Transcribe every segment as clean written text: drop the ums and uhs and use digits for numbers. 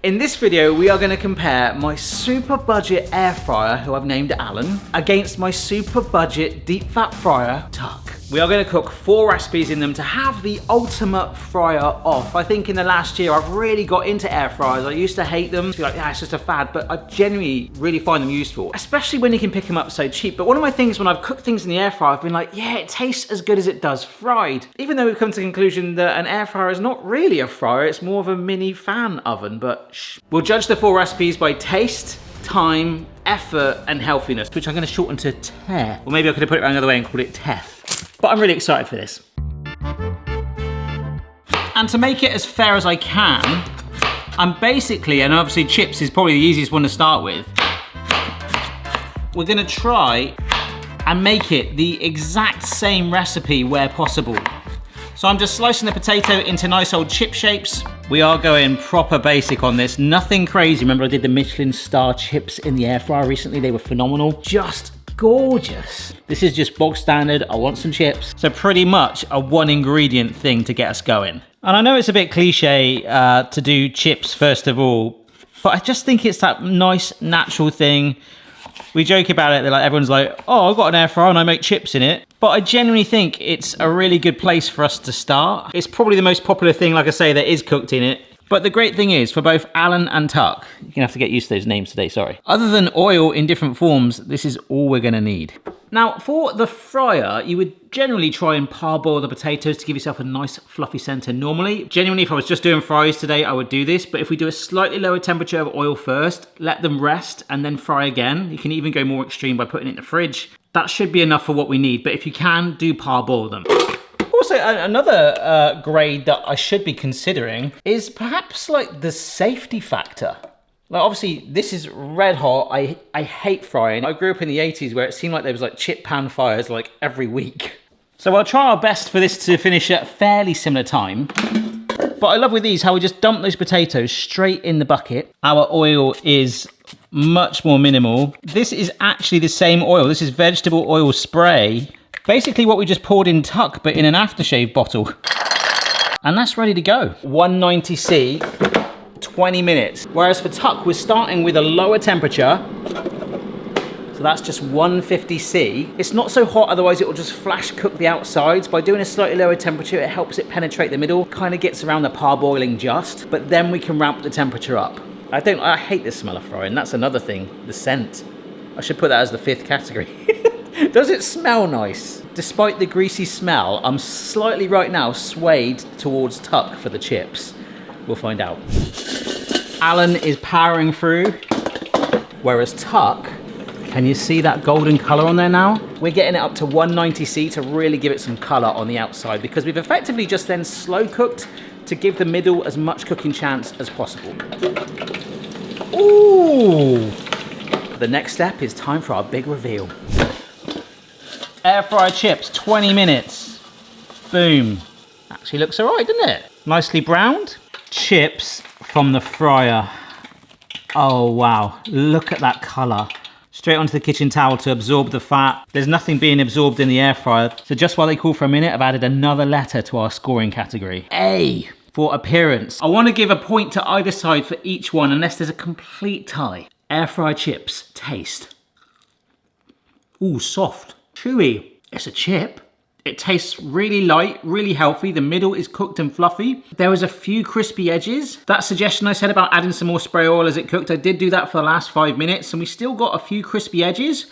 In this video, we are going to compare my super budget air fryer, who I've named Alan, against my super budget deep fat fryer, Tuck. We are going to cook 4 recipes in them to have the ultimate fryer off. I think in the last year, I've really got into air fryers. I used to hate them, to be like, yeah, it's just a fad, but I genuinely really find them useful, especially when you can pick them up so cheap. But one of my things when I've cooked things in the air fryer, I've been like, yeah, it tastes as good as it does fried. Even though we've come to the conclusion that an air fryer is not really a fryer, it's more of a mini fan oven, but shh. We'll judge the 4 recipes by taste, time, effort, and healthiness, which I'm going to shorten to TEF. Or maybe I could have put it around the other way and called it TEF. But I'm really excited for this. And to make it as fair as I can, I'm basically, and obviously chips is probably the easiest one to start with, we're going to try and make it the exact same recipe where possible. So I'm just slicing the potato into nice old chip shapes. We are going proper basic on this, nothing crazy. Remember I did the Michelin star chips in the air fryer recently? They were phenomenal. Just gorgeous. This is just bog standard. I want some chips. So pretty much a 1 ingredient thing to get us going. And I know it's a bit cliche to do chips first of all, but I just think it's that nice natural thing. We joke about it, everyone's like, oh, I've got an air fryer and I make chips in it. But I genuinely think it's a really good place for us to start. It's probably the most popular thing, like I say, that is cooked in it. But the great thing is, for both Alan and Tuck, you're gonna have to get used to those names today, sorry. Other than oil in different forms, this is all we're gonna need. Now, for the fryer, you would generally try and parboil the potatoes to give yourself a nice fluffy center normally. Genuinely, if I was just doing fries today, I would do this, but if we do a slightly lower temperature of oil first, let them rest, and then fry again, you can even go more extreme by putting it in the fridge. That should be enough for what we need, but if you can, do parboil them. Also, another grade that I should be considering is perhaps like the safety factor. Like obviously this is red hot. I hate frying. I grew up in the 80s where it seemed like there was like chip pan fires like every week. So we'll try our best for this to finish at a fairly similar time. But I love with these how we just dump those potatoes straight in the bucket. Our oil is much more minimal. This is actually the same oil. This is vegetable oil spray. Basically what we just poured in Tuck, but in an aftershave bottle. And that's ready to go. 190C, 20 minutes. Whereas for Tuck, we're starting with a lower temperature. So that's just 150C. It's not so hot, otherwise it will just flash cook the outsides. By doing a slightly lower temperature, it helps it penetrate the middle, kind of gets around the parboiling just, but then we can ramp the temperature up. I hate the smell of frying. That's another thing, the scent. I should put that as the 5th category. Does it smell nice? Despite the greasy smell, I'm slightly right now swayed towards Tuck for the chips. We'll find out. Alan is powering through, whereas Tuck, can you see that golden color on there now? We're getting it up to 190C to really give it some color on the outside because we've effectively just then slow cooked to give the middle as much cooking chance as possible. Ooh! The next step is time for our big reveal. Air fryer chips, 20 minutes. Boom. Actually looks all right, doesn't it? Nicely browned. Chips from the fryer. Oh, wow. Look at that color. Straight onto the kitchen towel to absorb the fat. There's nothing being absorbed in the air fryer. So just while they cool for a minute, I've added another letter to our scoring category. A for appearance. I want to give a point to either side for each one unless there's a complete tie. Air fryer chips, taste. Ooh, soft. Chewy. It's a chip. It tastes really light, really healthy. The middle is cooked and fluffy. There was a few crispy edges. That suggestion I said about adding some more spray oil as it cooked, I did do that for the last 5 minutes and we still got a few crispy edges.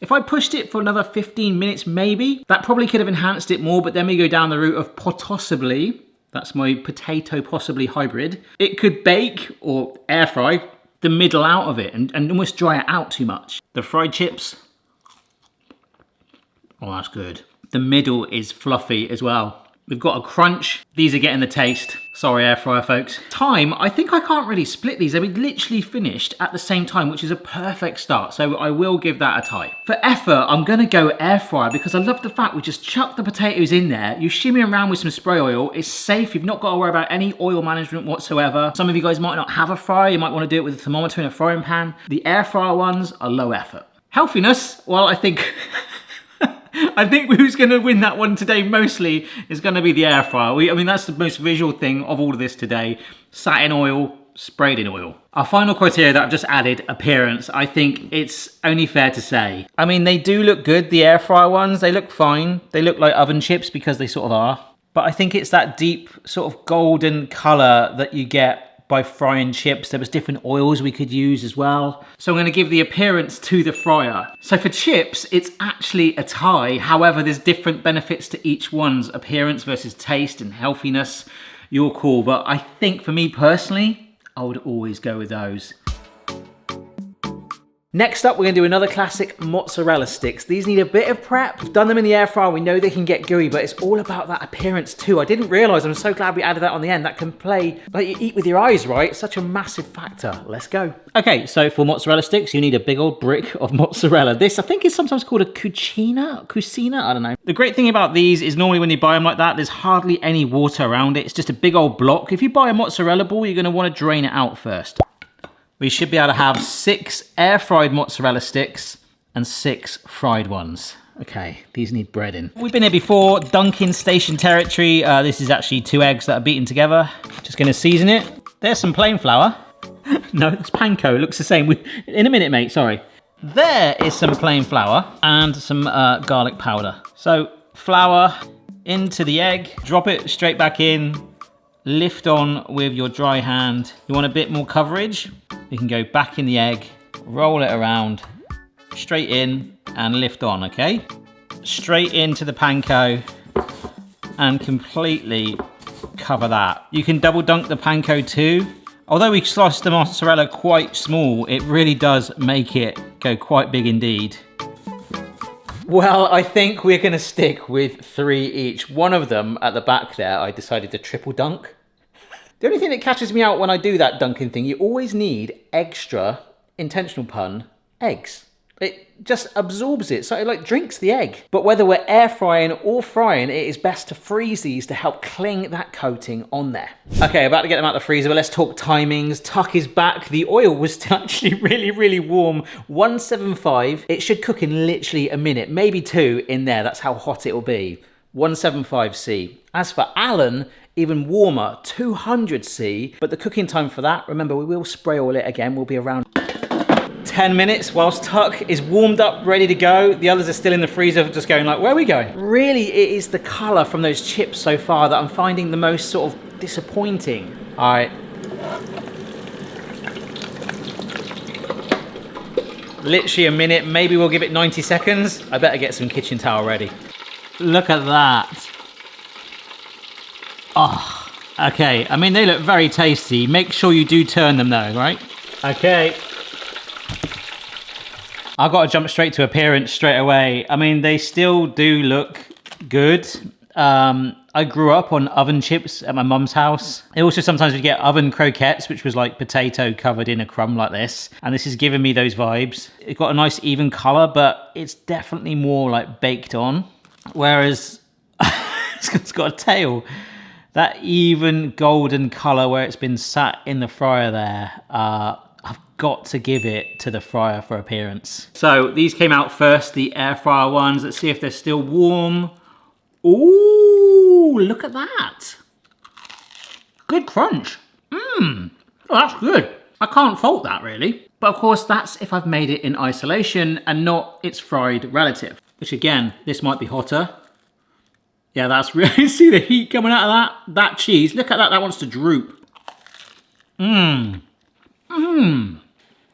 If I pushed it for another 15 minutes maybe, that probably could have enhanced it more, but then we go down the route of possibly, that's my potato possibly hybrid. It could bake or air fry the middle out of it and almost dry it out too much. The fried chips, oh, that's good. The middle is fluffy as well. We've got a crunch. These are getting the taste. Sorry, air fryer folks. Time, I think I can't really split these. They were literally finished at the same time, which is a perfect start. So I will give that a tie. For effort, I'm gonna go air fryer because I love the fact we just chuck the potatoes in there. You shimmy around with some spray oil. It's safe. You've not got to worry about any oil management whatsoever. Some of you guys might not have a fryer. You might want to do it with a thermometer in a frying pan. The air fryer ones are low effort. Healthiness, well, I think who's going to win that one today mostly is going to be the air fryer. I mean, that's the most visual thing of all of this today. Satin oil, sprayed in oil. Our final criteria that I've just added, appearance, I think it's only fair to say. I mean, they do look good, the air fryer ones, they look fine. They look like oven chips because they sort of are. But I think it's that deep sort of golden color that you get by frying chips. There was different oils we could use as well. So I'm gonna give the appearance to the fryer. So for chips, it's actually a tie. However, there's different benefits to each one's appearance versus taste and healthiness. Your call, but I think for me personally, I would always go with those. Next up, we're gonna do another classic mozzarella sticks. These need a bit of prep. We've done them in the air fryer. We know they can get gooey, but it's all about that appearance too. I didn't realize, I'm so glad we added that on the end. That can play, like you eat with your eyes, right? Such a massive factor. Let's go. Okay, so for mozzarella sticks, you need a big old brick of mozzarella. This, I think, is sometimes called a cucina, I don't know. The great thing about these is normally when you buy them like that, there's hardly any water around it. It's just a big old block. If you buy a mozzarella ball, you're gonna wanna drain it out first. We should be able to have 6 air-fried mozzarella sticks and 6 fried ones. Okay, these need breading. We've been here before, Dunkin' Station territory. This is actually 2 eggs that are beaten together. Just gonna season it. There's some plain flour. No, that's panko, it looks the same. In a minute, mate, sorry. There is some plain flour and some garlic powder. So flour into the egg, drop it straight back in, lift on with your dry hand. You want a bit more coverage? You can go back in the egg, roll it around, straight in and lift on, okay? Straight into the panko and completely cover that. You can double dunk the panko too. Although we sliced the mozzarella quite small, it really does make it go quite big indeed. Well, I think we're gonna stick with 3 each. One of them at the back there, I decided to triple dunk. The only thing that catches me out when I do that dunking thing, you always need extra, intentional pun, eggs. It just absorbs it, so it like drinks the egg. But whether we're air frying or frying, it is best to freeze these to help cling that coating on there. Okay, about to get them out of the freezer, but let's talk timings. Tuck is back. The oil was actually really warm. 175. It should cook in literally a minute, maybe 2 in there. That's how hot it will be. 175C. As for Alan, even warmer, 200C. But the cooking time for that, remember, we will spray oil it again, will be around 10 minutes whilst Tuck is warmed up, ready to go. The others are still in the freezer, just going like, where are we going? Really, it is the color from those chips so far that I'm finding the most sort of disappointing. All right. Literally a minute, maybe we'll give it 90 seconds. I better get some kitchen towel ready. Look at that. Oh, okay. I mean, they look very tasty. Make sure you do turn them though, right? Okay. I've got to jump straight to appearance straight away. I mean, they still do look good. I grew up on oven chips at my mum's house. And also sometimes we get oven croquettes, which was like potato covered in a crumb like this. And this is giving me those vibes. It's got a nice even color, but it's definitely more like baked on. Whereas it's got a tail. That even golden color where it's been sat in the fryer there, I've got to give it to the fryer for appearance. So these came out first, the air fryer ones. Let's see if they're still warm. Ooh, look at that. Good crunch. Oh, that's good. I can't fault that really. But of course, that's if I've made it in isolation and not its fried relative. Which again, this might be hotter. Yeah, that's really, see the heat coming out of that cheese. Look at that, that wants to droop.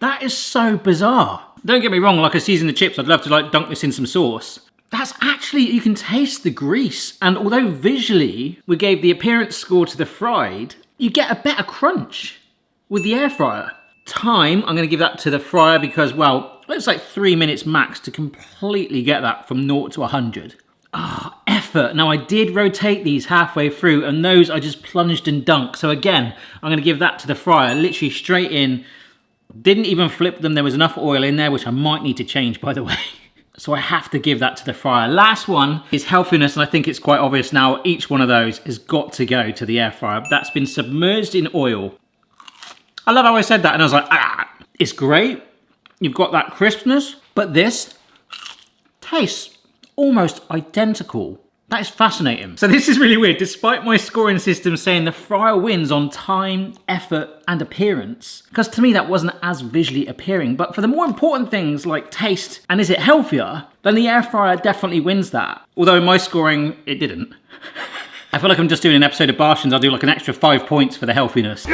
That is so bizarre. Don't get me wrong, like I season the chips, I'd love to like dunk this in some sauce. That's actually, you can taste the grease. And although visually we gave the appearance score to the fried, you get a better crunch with the air fryer. Time, I'm gonna give that to the fryer because, well, it's like 3 minutes max to completely get that from 0 to 100. Ah, effort. Now I did rotate these halfway through and those I just plunged and dunked. So again, I'm gonna give that to the fryer, literally straight in. Didn't even flip them, there was enough oil in there, which I might need to change by the way. So I have to give that to the fryer. Last one is healthiness, and I think it's quite obvious now, each one of those has got to go to the air fryer. That's been submerged in oil. I love how I said that and I was like, it's great. You've got that crispness, but this tastes almost identical That is fascinating. So this is really weird. Despite my scoring system saying the fryer wins on time, effort, and appearance, because to me that wasn't as visually appealing, but for the more important things like taste and is it healthier, then the air fryer definitely wins that. Although in my scoring, it didn't. I feel like I'm just doing an episode of Bartians. I'll do like an extra 5 points for the healthiness.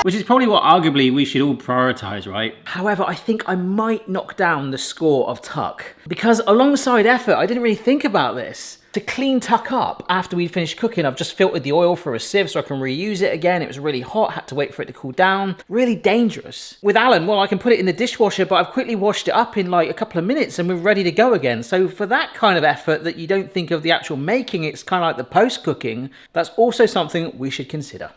Which is probably what arguably we should all prioritize, right? However, I think I might knock down the score of tuck, because alongside effort, I didn't really think about this. To clean tuck up after we'd finished cooking, I've just filtered the oil through a sieve so I can reuse it again. It was really hot, had to wait for it to cool down. Really dangerous. With Alan, well, I can put it in the dishwasher, but I've quickly washed it up in like a couple of minutes and we're ready to go again. So for that kind of effort that you don't think of the actual making, it's kind of like the post-cooking, that's also something we should consider.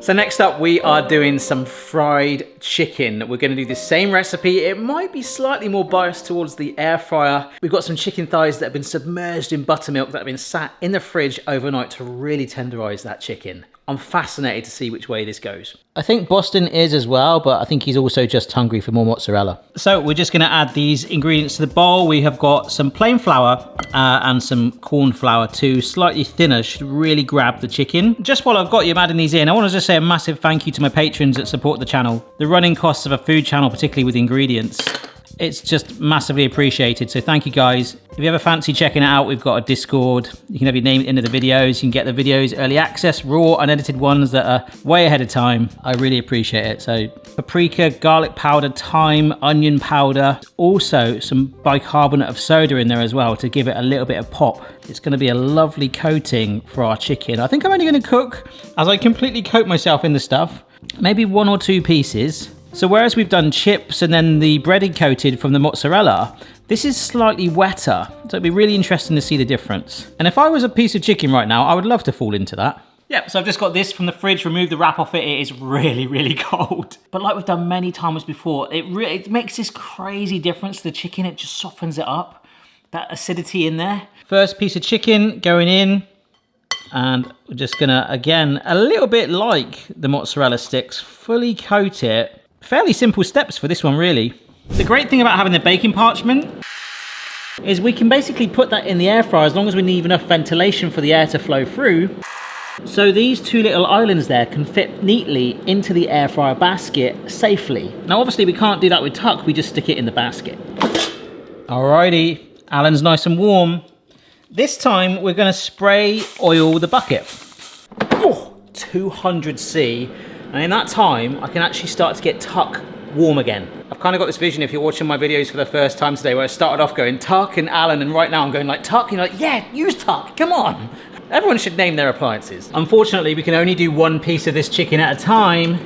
So next up, we are doing some fried chicken. We're going to do the same recipe. It might be slightly more biased towards the air fryer. We've got some chicken thighs that have been submerged in buttermilk that have been sat in the fridge overnight to really tenderize that chicken. I'm fascinated to see which way this goes. I think Boston is as well, but I think he's also just hungry for more mozzarella. So we're just going to add these ingredients to the bowl. We have got some plain flour and some corn flour too, slightly thinner, should really grab the chicken. Just while I've got you, I'm adding these in, I want to just say a massive thank you to my patrons that support the channel. The running costs of a food channel, particularly with ingredients, it's just massively appreciated. So thank you guys. If you ever fancy checking it out, we've got a Discord. You can have your name into the videos. You can get the videos early access, raw, unedited ones that are way ahead of time. I really appreciate it. So paprika, garlic powder, thyme, onion powder. Also some bicarbonate of soda in there as well to give it a little bit of pop. It's going to be a lovely coating for our chicken. I think I'm only going to cook, as I completely coat myself in the stuff, maybe 1 or 2 pieces. So whereas we've done chips and then the breaded coated from the mozzarella, this is slightly wetter. So it'd be really interesting to see the difference. And if I was a piece of chicken right now, I would love to fall into that. Yep, so I've just got this from the fridge, removed the wrap off it. It is really, really cold. But like we've done many times before, it makes this crazy difference to the chicken. It just softens it up, that acidity in there. First piece of chicken going in. And we're just gonna, again, a little bit like the mozzarella sticks, fully coat it. Fairly simple steps for this one, really. The great thing about having the baking parchment is we can basically put that in the air fryer as long as we leave enough ventilation for the air to flow through. So these 2 little islands there can fit neatly into the air fryer basket safely. Now, obviously we can't do that with tuck, we just stick it in the basket. Alrighty, Alan's nice and warm. This time we're gonna spray oil the bucket. Oh, 200°C. And in that time, I can actually start to get tuck warm again. I've kind of got this vision, if you're watching my videos for the first time today, where I started off going tuck and Alan, and right now I'm going like tuck, and you're like, yeah, use tuck, come on. Everyone should name their appliances. Unfortunately, we can only do 1 piece of this chicken at a time.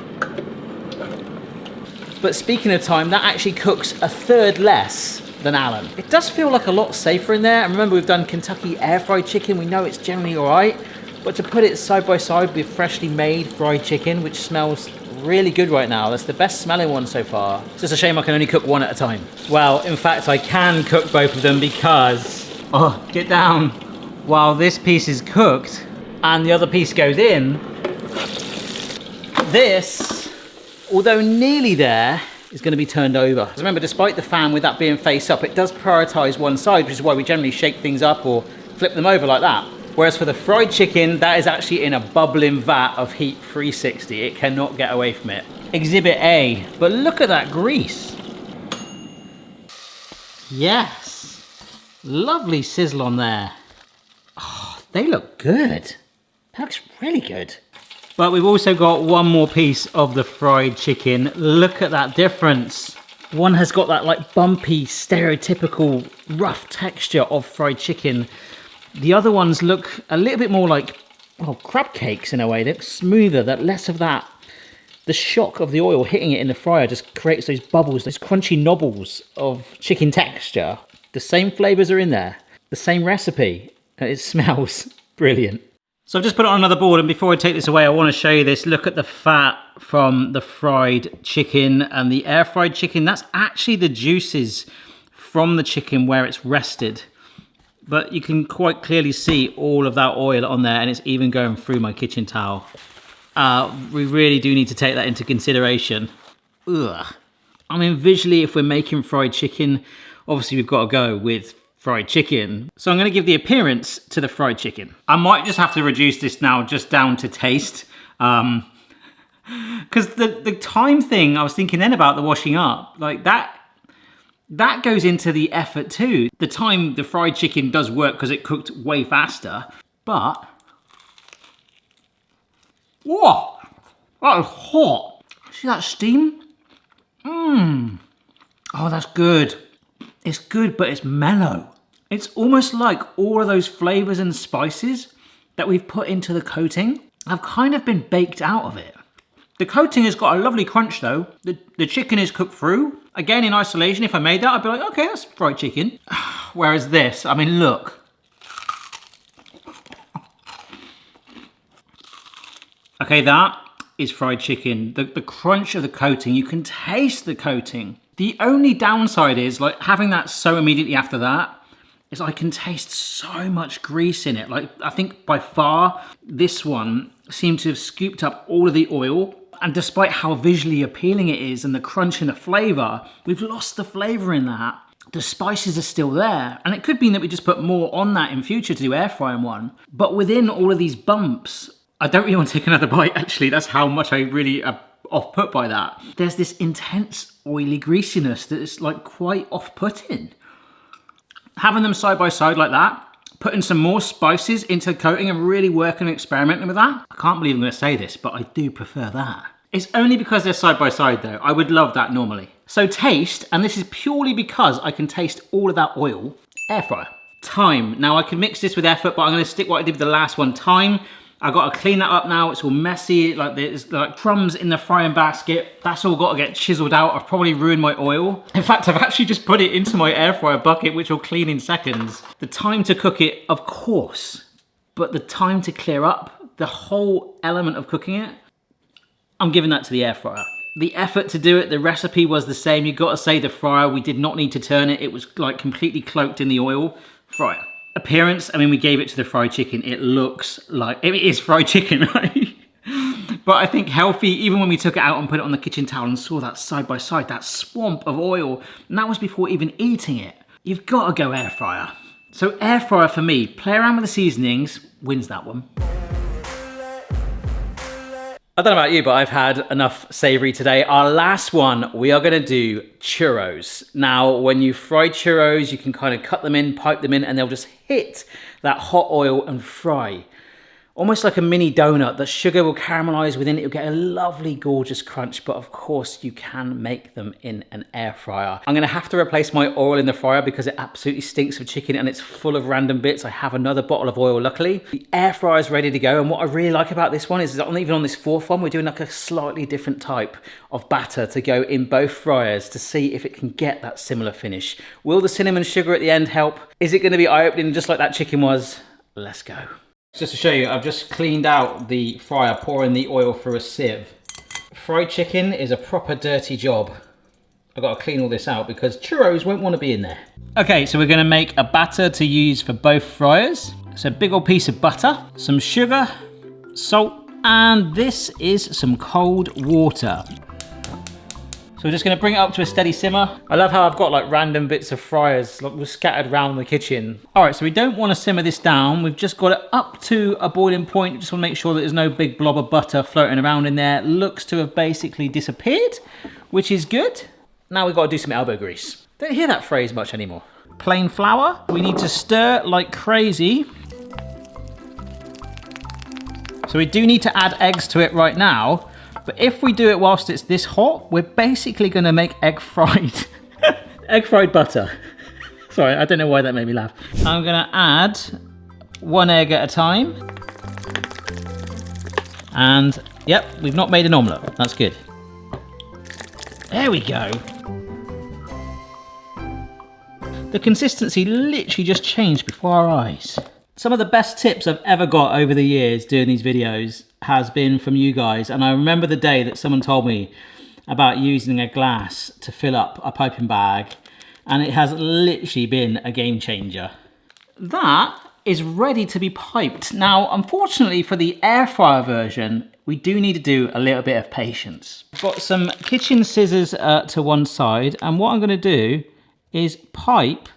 But speaking of time, that actually cooks 1/3 less than Alan. It does feel like a lot safer in there. And remember, we've done Kentucky air fried chicken. We know it's generally all right. But to put it side by side with freshly made fried chicken, which smells really good right now. That's the best smelling one so far. It's just a shame I can only cook 1 at a time. Well, in fact, I can cook both of them because, oh, get down. While this piece is cooked and the other piece goes in, this, although nearly there, is going to be turned over. Remember, despite the fan with that being face up, it does prioritize one side, which is why we generally shake things up or flip them over like that. Whereas for the fried chicken, that is actually in a bubbling vat of heat 360. It cannot get away from it. Exhibit A, but look at that grease. Yes, lovely sizzle on there. Oh, they look good. That looks really good. But we've also got 1 more piece of the fried chicken. Look at that difference. One has got that like bumpy, stereotypical, rough texture of fried chicken. The other ones look a little bit more like, well, crab cakes in a way. They look smoother, that less of that. The shock of the oil hitting it in the fryer just creates those bubbles, those crunchy knobbles of chicken texture. The same flavors are in there, the same recipe, and it smells brilliant. So I've just put it on another board, and before I take this away, I want to show you this. Look at the fat from the fried chicken and the air fried chicken. That's actually the juices from the chicken where it's rested. But you can quite clearly see all of that oil on there, and it's even going through my kitchen towel. We really do need to take that into consideration. Ugh. I mean, visually, if we're making fried chicken, obviously we've got to go with fried chicken. So I'm gonna give the appearance to the fried chicken. I might just have to reduce this now just down to taste. Because the time thing, I was thinking then about the washing up, like that goes into the effort too. The time the fried chicken does work because it cooked way faster, but, whoa, that is hot. See that steam? Mmm. Oh, that's good. It's good, but it's mellow. It's almost like all of those flavors and spices that we've put into the coating have kind of been baked out of it. The coating has got a lovely crunch though. The chicken is cooked through. Again, in isolation, if I made that, I'd be like, okay, that's fried chicken. Whereas this, I mean, look. Okay, that is fried chicken. The crunch of the coating, you can taste the coating. The only downside is like having that so immediately after that is I can taste so much grease in it. Like I think by far this one seemed to have scooped up all of the oil, and despite how visually appealing it is and the crunch and the flavor, we've lost the flavor in that. The spices are still there, and it could mean that we just put more on that in future to do air frying one. But within all of these bumps, I don't really want to take another bite actually. That's how much I really am off-put by that. There's this intense oily greasiness that is like quite off-putting. Having them side by side like that, putting some more spices into the coating and really working and experimenting with that. I can't believe I'm gonna say this, but I do prefer that. It's only because they're side by side though. I would love that normally. So taste, and this is purely because I can taste all of that oil, air fryer. Time, now I can mix this with effort, but I'm gonna stick what I did with the last one, time. I gotta clean that up now, it's all messy, like there's like crumbs in the frying basket. That's all gotta get chiseled out. I've probably ruined my oil. In fact, I've actually just put it into my air fryer bucket, which will clean in seconds. The time to cook it, of course, but the time to clear up, the whole element of cooking it, I'm giving that to the air fryer. The effort to do it, the recipe was the same. You gotta say the fryer, we did not need to turn it. It was like completely cloaked in the oil. Fryer. Appearance, I mean, we gave it to the fried chicken. It looks like, it is fried chicken, right? But I think healthy, even when we took it out and put it on the kitchen towel and saw that side by side, that swamp of oil, and that was before even eating it. You've got to go air fryer. So air fryer for me, play around with the seasonings, wins that one. I don't know about you, but I've had enough savory today. Our last one, we are gonna do churros. Now, when you fry churros, you can kind of cut them in, pipe them in, and they'll just hit that hot oil and fry. Almost like a mini donut. The sugar will caramelize within it. You'll get a lovely, gorgeous crunch, but of course you can make them in an air fryer. I'm gonna have to replace my oil in the fryer because it absolutely stinks of chicken and it's full of random bits. I have another bottle of oil, luckily. The air fryer is ready to go, and what I really like about this one is that even on this fourth one, we're doing like a slightly different type of batter to go in both fryers to see if it can get that similar finish. Will the cinnamon sugar at the end help? Is it gonna be eye-opening just like that chicken was? Let's go. Just to show you, I've just cleaned out the fryer, pouring the oil through a sieve. Fried chicken is a proper dirty job. I've got to clean all this out because churros won't want to be in there. Okay, so we're going to make a batter to use for both fryers. So a big old piece of butter, some sugar, salt, and this is some cold water. So we're just gonna bring it up to a steady simmer. I love how I've got like random bits of fryers like scattered around the kitchen. All right, so we don't wanna simmer this down. We've just got it up to a boiling point. Just wanna make sure that there's no big blob of butter floating around in there. It looks to have basically disappeared, which is good. Now we've gotta do some elbow grease. Don't hear that phrase much anymore. Plain flour. We need to stir like crazy. So we do need to add eggs to it right now. But if we do it whilst it's this hot, we're basically gonna make egg fried, egg fried butter. Sorry, I don't know why that made me laugh. I'm gonna add 1 egg at a time. And yep, we've not made an omelette, that's good. There we go. The consistency literally just changed before our eyes. Some of the best tips I've ever got over the years doing these videos has been from you guys, and I remember the day that someone told me about using a glass to fill up a piping bag, and it has literally been a game changer. That is ready to be piped. Now, unfortunately for the air fryer version, we do need to do a little bit of patience. I've got some kitchen scissors to one side, and what I'm gonna do is pipe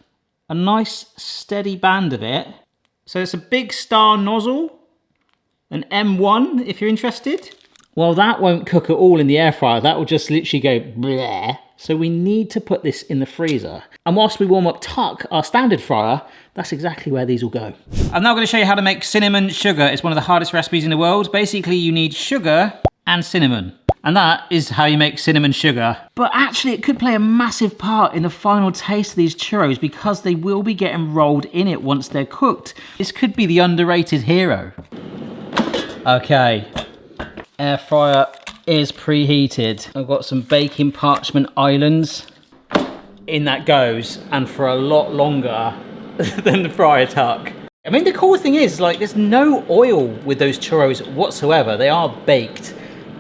a nice steady band of it. So it's a big star nozzle, an M1 if you're interested. Well, that won't cook at all in the air fryer. That will just literally go bleh. So we need to put this in the freezer. And whilst we warm up Tuck, our standard fryer, that's exactly where these will go. I'm now going to show you how to make cinnamon sugar. It's one of the hardest recipes in the world. Basically, you need sugar and cinnamon. And that is how you make cinnamon sugar. But actually, it could play a massive part in the final taste of these churros because they will be getting rolled in it once they're cooked. This could be the underrated hero. Okay, air fryer is preheated. I've got some baking parchment islands. In that goes, and for a lot longer than the fryer Tuck. I mean, the cool thing is, like, there's no oil with those churros whatsoever. They are baked.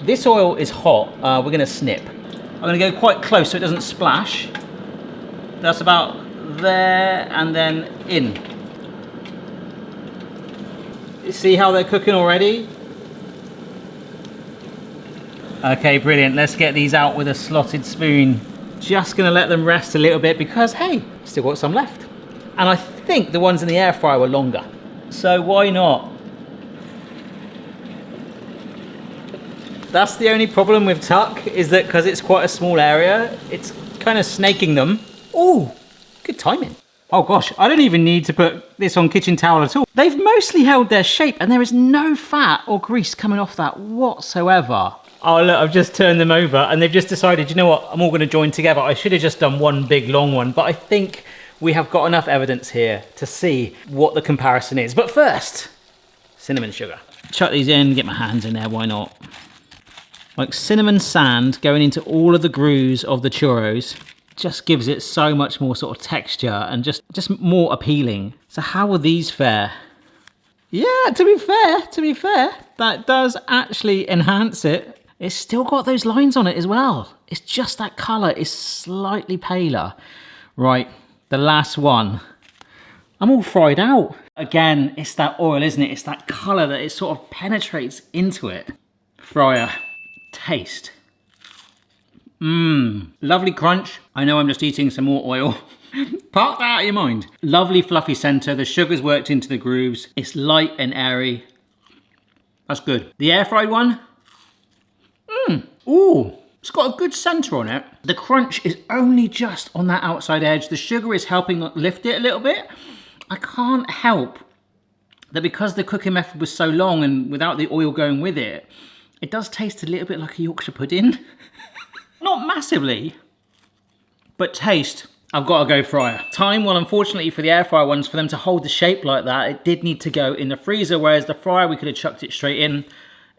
This oil is hot. We're gonna snip. I'm gonna go quite close so it doesn't splash. That's about there and then in. You see how they're cooking already? Okay, brilliant. Let's get these out with a slotted spoon. Just gonna let them rest a little bit because, hey, still got some left. And I think the ones in the air fryer were longer. So why not? That's the only problem with Tuck, is that because it's quite a small area, it's kind of snaking them. Oh, good timing. Oh gosh, I don't even need to put this on kitchen towel at all. They've mostly held their shape and there is no fat or grease coming off that whatsoever. Oh look, I've just turned them over and they've just decided, you know what, I'm all gonna join together. I should have just done one big long one, but I think we have got enough evidence here to see what the comparison is. But first, cinnamon sugar. Chuck these in, get my hands in there, why not? Like cinnamon sand going into all of the grooves of the churros just gives it so much more sort of texture and just more appealing. So how will these fare? Yeah, to be fair, that does actually enhance it. It's still got those lines on it as well. It's just that colour is slightly paler. Right, the last one. I'm all fried out. Again, it's that oil, isn't it? It's that colour that it sort of penetrates into it. Fryer. Taste. Mmm, lovely crunch. I know I'm just eating some more oil. Park that out of your mind. Lovely fluffy center. The sugar's worked into the grooves. It's light and airy. That's good. The air fried one. Ooh, it's got a good center on it. The crunch is only just on that outside edge. The sugar is helping lift it a little bit. I can't help that because the cooking method was so long and without the oil going with it, it does taste a little bit like a Yorkshire pudding. Not massively, but taste, I've got to go fryer. Time, well, unfortunately for the air fryer ones, for them to hold the shape like that, it did need to go in the freezer, whereas the fryer, we could have chucked it straight in.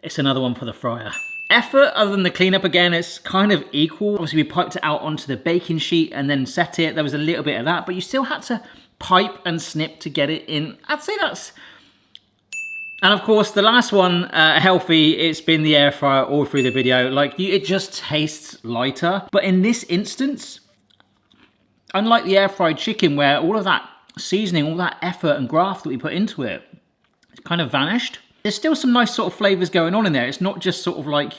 It's another one for the fryer. Effort, other than the cleanup again, it's kind of equal. Obviously, we piped it out onto the baking sheet and then set it. There was a little bit of that, but you still had to pipe and snip to get it in. I'd say that's... And of course, the last one, healthy, it's been the air fryer all through the video. Like, it just tastes lighter. But in this instance, unlike the air fried chicken, where all of that seasoning, all that effort and graft that we put into it, it's kind of vanished. There's still some nice sort of flavors going on in there. It's not just sort of like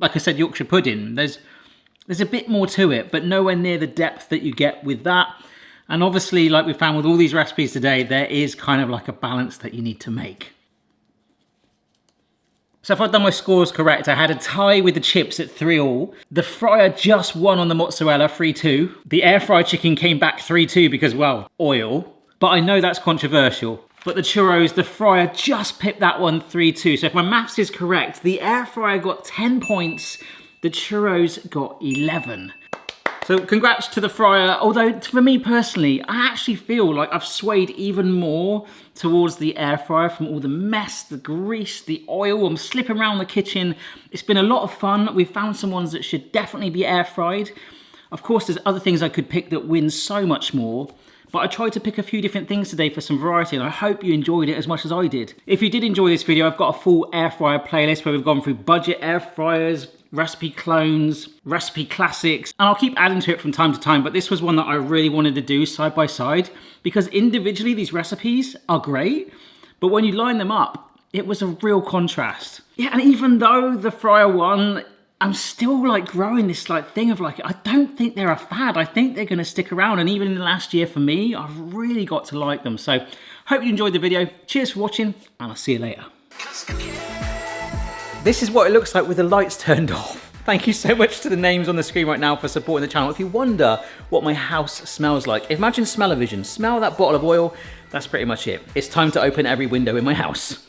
I said, Yorkshire pudding. There's a bit more to it, but nowhere near the depth that you get with that. And obviously, like we found with all these recipes today, there is kind of like a balance that you need to make. So if I've done my scores correct, I had a tie with the chips at 3-all. The fryer just won on the mozzarella, 3-2. The air fried chicken came back 3-2 because, well, oil. But I know that's controversial. But the churros, the fryer just pipped that one 3-2. So if my maths is correct, the air fryer got 10 points, the churros got 11. So congrats to the fryer, although for me personally, I actually feel like I've swayed even more towards the air fryer from all the mess, the grease, the oil. I'm slipping around the kitchen. It's been a lot of fun. We've found some ones that should definitely be air fried. Of course, there's other things I could pick that win so much more, but I tried to pick a few different things today for some variety, and I hope you enjoyed it as much as I did. If you did enjoy this video, I've got a full air fryer playlist where we've gone through budget air fryers, recipe clones, recipe classics, and I'll keep adding to it from time to time, but this was one that I really wanted to do side by side because individually these recipes are great, but when you line them up, it was a real contrast. Yeah, and even though the fryer won, I'm still like growing this like thing of like, I don't think they're a fad. I think they're gonna stick around. And even in the last year for me, I've really got to like them. So hope you enjoyed the video. Cheers for watching, and I'll see you later. This is what it looks like with the lights turned off. Thank you so much to the names on the screen right now for supporting the channel. If you wonder what my house smells like, imagine smell-o-vision. Smell that bottle of oil, that's pretty much it. It's time to open every window in my house.